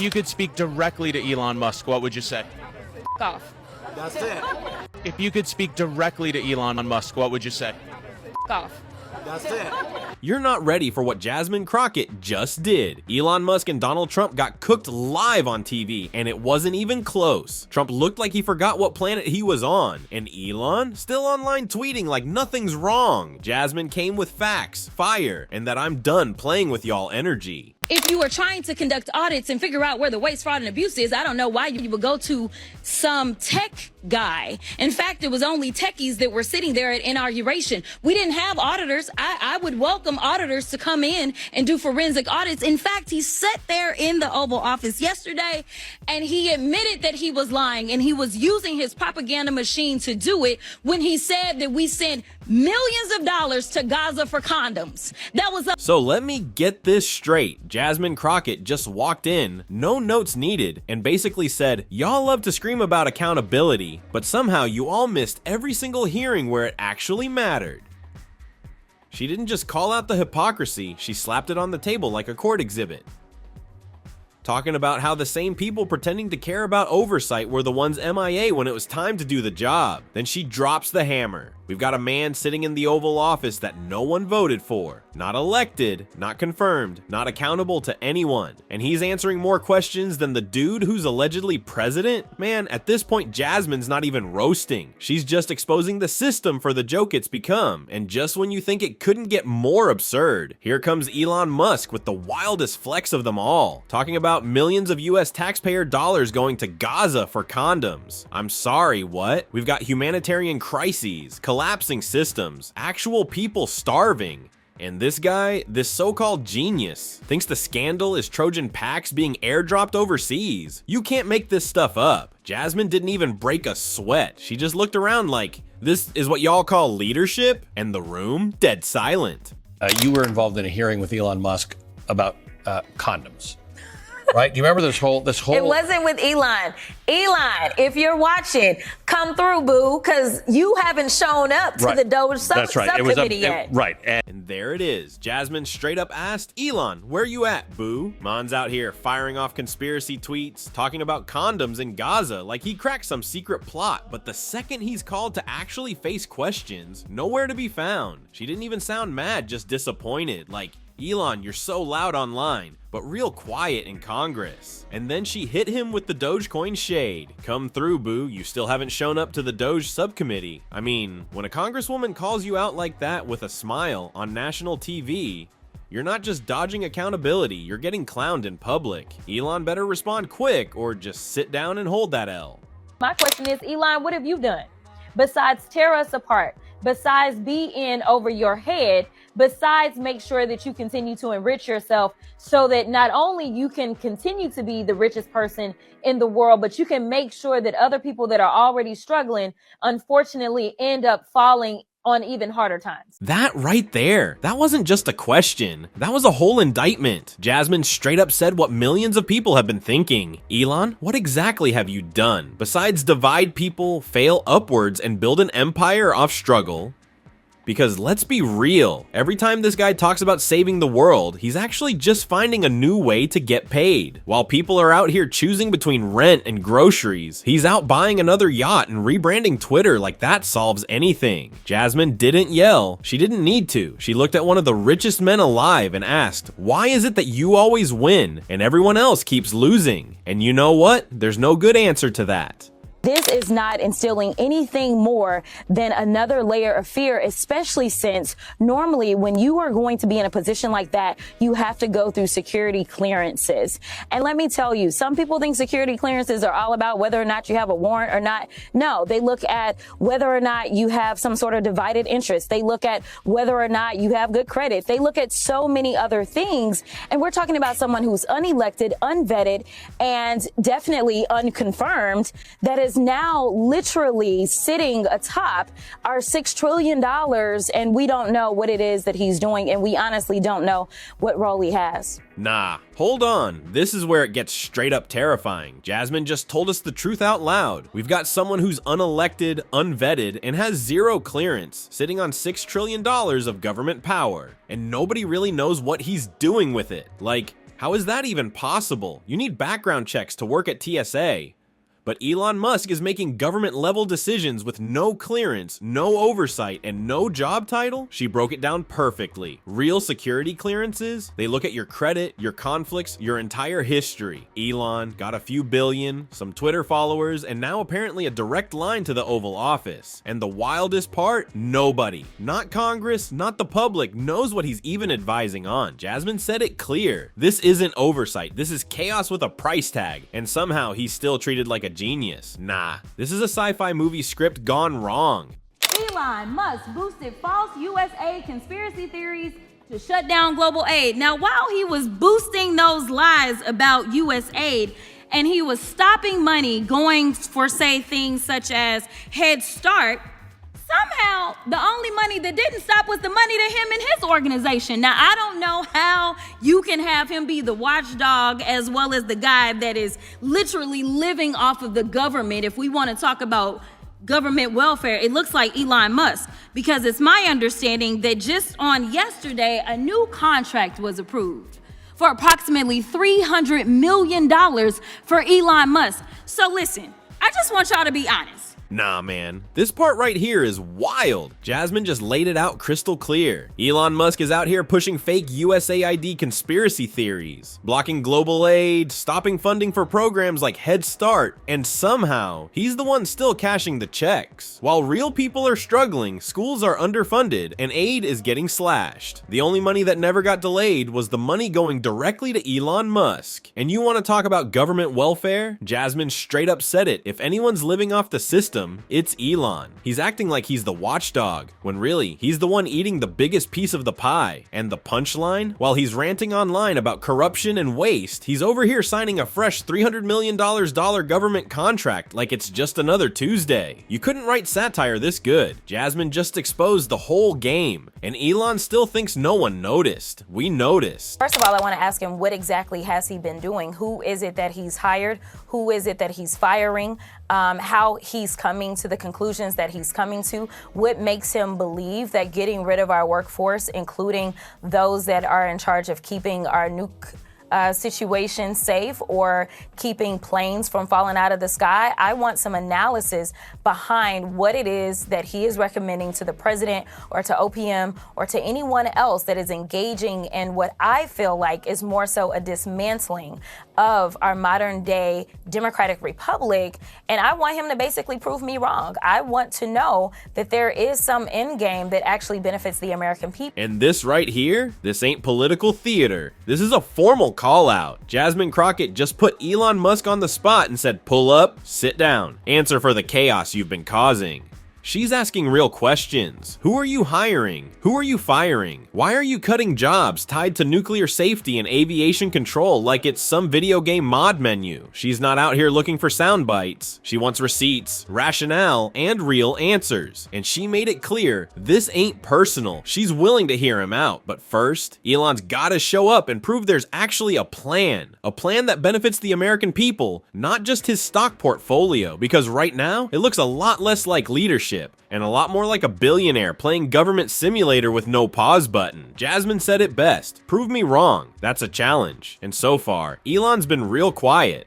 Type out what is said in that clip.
If you could speak directly to Elon Musk, what would you say? F off. That's it. If you could speak directly to Elon Musk, what would you say? F off. That's it. You're not ready for what Jasmine Crockett just did. Elon Musk and Donald Trump got cooked live on TV, and it wasn't even close. Trump looked like he forgot what planet he was on, and Elon still online tweeting like nothing's wrong. Jasmine came with facts, fire, and that I'm done playing with y'all energy. If you were trying to conduct audits and figure out where the waste, fraud, and abuse is, I don't know why you would go to some tech guy. In fact, it was only techies that were sitting there at inauguration. We didn't have auditors. I would welcome auditors to come in and do forensic audits. In fact, he sat there in the Oval Office yesterday and he admitted that he was lying and he was using his propaganda machine to do it when he said that we sent millions of dollars to Gaza for condoms. That was a So let me get this straight. Jasmine Crockett just walked in, no notes needed, and basically said, y'all love to scream about accountability, but somehow you all missed every single hearing where it actually mattered. She didn't just call out the hypocrisy, she slapped it on the table like a court exhibit. Talking about how the same people pretending to care about oversight were the ones MIA when it was time to do the job. Then she drops the hammer. We've got a man sitting in the Oval Office that no one voted for. Not elected, not confirmed, not accountable to anyone. And he's answering more questions than the dude who's allegedly president? Man, at this point, Jasmine's not even roasting. She's just exposing the system for the joke it's become. And just when you think it couldn't get more absurd, here comes Elon Musk with the wildest flex of them all, talking about millions of US taxpayer dollars going to Gaza for condoms. I'm sorry, what? We've got humanitarian crises, collapsing systems, actual people starving. And this guy, this so-called genius, thinks the scandal is Trojan packs being airdropped overseas. You can't make this stuff up. Jasmine didn't even break a sweat. She just looked around like, this is what y'all call leadership? And the room, dead silent. You were involved in a hearing with Elon Musk about condoms. Right? Do you remember this whole? It wasn't with Elon. Elon, if you're watching, come through, boo, because you haven't shown up to the Doge subcommittee yet. Right. And there it is. Jasmine straight up asked, Elon, where you at, boo? Mon's out here firing off conspiracy tweets, talking about condoms in Gaza like he cracked some secret plot. But the second he's called to actually face questions, nowhere to be found. She didn't even sound mad, just disappointed. Like, Elon, you're so loud online, but real quiet in Congress. And then she hit him with the Dogecoin shade. Come through, boo, you still haven't shown up to the Doge subcommittee. I mean, when a congresswoman calls you out like that with a smile on national TV, you're not just dodging accountability, you're getting clowned in public. Elon better respond quick or just sit down and hold that L. My question is, Elon, what have you done? Besides tear us apart, besides be in over your head, besides make sure that you continue to enrich yourself so that not only you can continue to be the richest person in the world, but you can make sure that other people that are already struggling, unfortunately, end up falling on even harder times. That right there, that wasn't just a question. That was a whole indictment. Jasmine straight up said what millions of people have been thinking. Elon, what exactly have you done? Besides divide people, fail upwards, and build an empire off struggle? Because let's be real, every time this guy talks about saving the world, he's actually just finding a new way to get paid. While people are out here choosing between rent and groceries, he's out buying another yacht and rebranding Twitter like that solves anything. Jasmine didn't yell. She didn't need to. She looked at one of the richest men alive and asked, why is it that you always win and everyone else keeps losing? And you know what? There's no good answer to that. This is not instilling anything more than another layer of fear, especially since normally when you are going to be in a position like that, you have to go through security clearances. And let me tell you, some people think security clearances are all about whether or not you have a warrant or not. No, they look at whether or not you have some sort of divided interest. They look at whether or not you have good credit. They look at so many other things. And we're talking about someone who's unelected, unvetted, and definitely unconfirmed that is now literally sitting atop our $6 trillion, and we don't know what it is that he's doing, and we honestly don't know what role he has. Nah, hold on. This is where it gets straight up terrifying. Jasmine just told us the truth out loud. We've got someone who's unelected, unvetted, and has zero clearance, sitting on $6 trillion of government power, and nobody really knows what he's doing with it. Like, How is that even possible? You need background checks to work at TSA. But Elon Musk is making government-level decisions with no clearance, no oversight, and no job title? She broke it down perfectly. Real security clearances? They look at your credit, your conflicts, your entire history. Elon got a few billion, some Twitter followers, and now apparently a direct line to the Oval Office. And the wildest part? Nobody, not Congress, not the public, knows what he's even advising on. Jasmine said it clear. This isn't oversight. This is chaos with a price tag. And somehow he's still treated like a genius. Nah, this is a sci-fi movie script gone wrong. Elon Musk boosted false USAID conspiracy theories to shut down global aid. Now, while he was boosting those lies about USAID, and he was stopping money going for, say, things such as Head Start, somehow the only money that didn't stop was the money to him and his organization. Now, I don't know how you can have him be the watchdog as well as the guy that is literally living off of the government. If we want to talk about government welfare, it looks like Elon Musk, because it's my understanding that just on yesterday, a new contract was approved for approximately $300 million for Elon Musk. So listen, I just want y'all to be honest. Nah, man. This part right here is wild. Jasmine just laid it out crystal clear. Elon Musk is out here pushing fake USAID conspiracy theories, blocking global aid, stopping funding for programs like Head Start, and somehow he's the one still cashing the checks. While real people are struggling, schools are underfunded, and aid is getting slashed. The only money that never got delayed was the money going directly to Elon Musk. And you want to talk about government welfare? Jasmine straight up said it. If anyone's living off the system, it's Elon. He's acting like he's the watchdog, when really, he's the one eating the biggest piece of the pie. And the punchline? While he's ranting online about corruption and waste, he's over here signing a fresh $300 million government contract like it's just another Tuesday. You couldn't write satire this good. Jasmine just exposed the whole game, and Elon still thinks no one noticed. We noticed. First of all, I want to ask him, what exactly has he been doing? Who is it that he's hired? Who is it that he's firing? How he's coming to the conclusions that he's coming to, what makes him believe that getting rid of our workforce, including those that are in charge of keeping our nuke situation safe or keeping planes from falling out of the sky. I want some analysis behind what it is that he is recommending to the president or to OPM or to anyone else that is engaging in what I feel like is more so a dismantling of our modern day democratic republic. And I want him to basically prove me wrong. I want to know that there is some end game that actually benefits the American people. And this right here, this ain't political theater. This is a formal call out. Jasmine Crockett just put Elon Musk on the spot and said, pull up, sit down, answer for the chaos you've been causing. She's asking real questions. Who are you hiring? Who are you firing? Why are you cutting jobs tied to nuclear safety and aviation control like it's some video game mod menu? She's not out here looking for sound bites. She wants receipts, rationale, and real answers. And she made it clear, this ain't personal. She's willing to hear him out. But first, Elon's gotta show up and prove there's actually a plan. A plan that benefits the American people, not just his stock portfolio. Because right now, it looks a lot less like leadership and a lot more like a billionaire playing government simulator with no pause button. Jasmine said it best, prove me wrong. That's a challenge. And so far, Elon's been real quiet.